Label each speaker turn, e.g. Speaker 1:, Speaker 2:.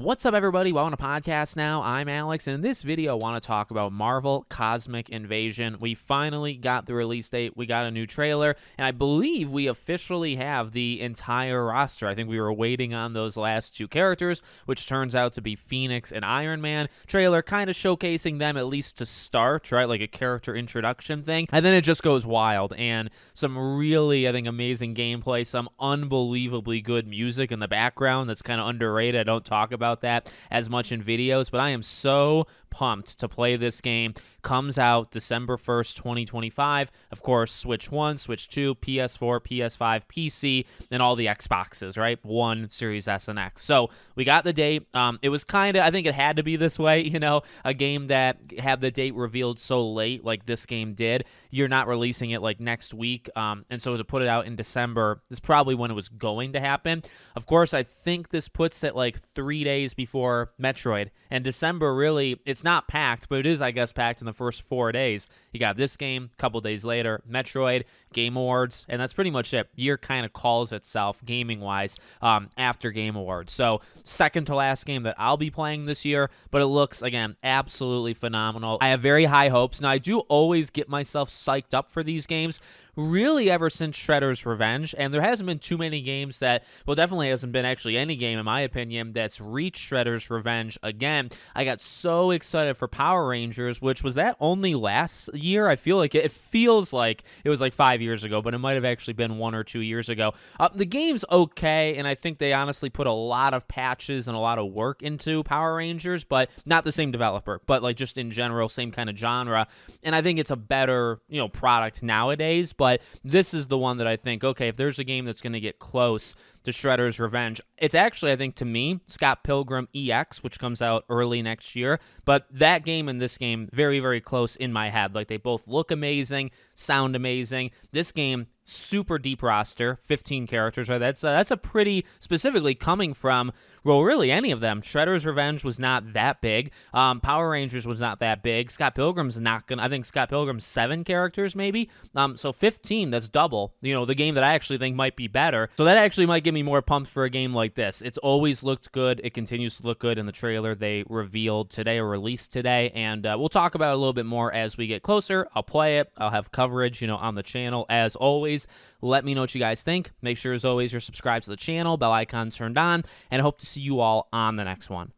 Speaker 1: What's up, everybody? Welcome to Podcast Now. I'm Alex, and in this video, I want to talk about Marvel Cosmic Invasion. We finally got the release date. We got a new trailer, and I believe we officially have the entire roster. I think we were waiting on those last two characters, which turns out to be Phoenix and Iron Man. Trailer kind of showcasing them at least to start, right? Like a character introduction thing. And then it just goes wild, and some really, I think, amazing gameplay, some unbelievably good music in the background that's kind of underrated. I don't talk about that as much in videos, but I am so pumped to play this game. Comes out December 1st, 2025. Of course, Switch 1, Switch 2, PS4, PS5, PC, and all the Xboxes, right? One, Series S and X. So we got the date. It was kind of, I think it had to be this way, a game that had the date revealed so late like this game did. You're not releasing it like next week. And so to put it out in December is probably when it was going to happen. Of course, I think this puts it like 3 days before Metroid. And December, really, it's not packed, but it is, I guess, packed in the first 4 days. You got this game, a couple days later, Metroid, Game Awards, and that's pretty much it. Year kind of calls itself, gaming-wise, after Game Awards. So, second to last game that I'll be playing this year, but it looks, again, absolutely phenomenal. I have very high hopes. Now, I do always get myself psyched up for these games, really ever since Shredder's Revenge, and there hasn't been too many games that, well, definitely hasn't been actually any game, in my opinion, that's reached Shredder's Revenge again. I got so excited for Power Rangers, which was that only last year? I feel like it feels like it was like 5 years ago, but it might have actually been 1 or 2 years ago. The game's okay, and I think they honestly put a lot of patches and a lot of work into Power Rangers, but not the same developer, but like just in general, same kind of genre, and I think it's a better, product nowadays, but this is the one that I think, okay, if there's a game that's going to get close to Shredder's Revenge, it's actually, I think, to me, Scott Pilgrim EX, which comes out early next year, but that game and this game, very, very close in my head. Like, they both look amazing, sound amazing. This game, super deep roster, 15 characters, right? That's a pretty, specifically coming from, well, really any of them. Shredder's Revenge was not that big. Power Rangers was not that big. Scott Pilgrim's not gonna, I think Scott Pilgrim's 7 characters, maybe. So 15, that's double, the game that I actually think might be better. So that actually might get me more pumped for a game like this. It's always looked good. It continues to look good in the trailer they revealed today or released today, and we'll talk about it a little bit more as we get closer. I'll play it. I'll have coverage, on the channel as always. Let me know what you guys think. Make sure, as always, you're subscribed to the channel, bell icon turned on, and I hope to see you all on the next one.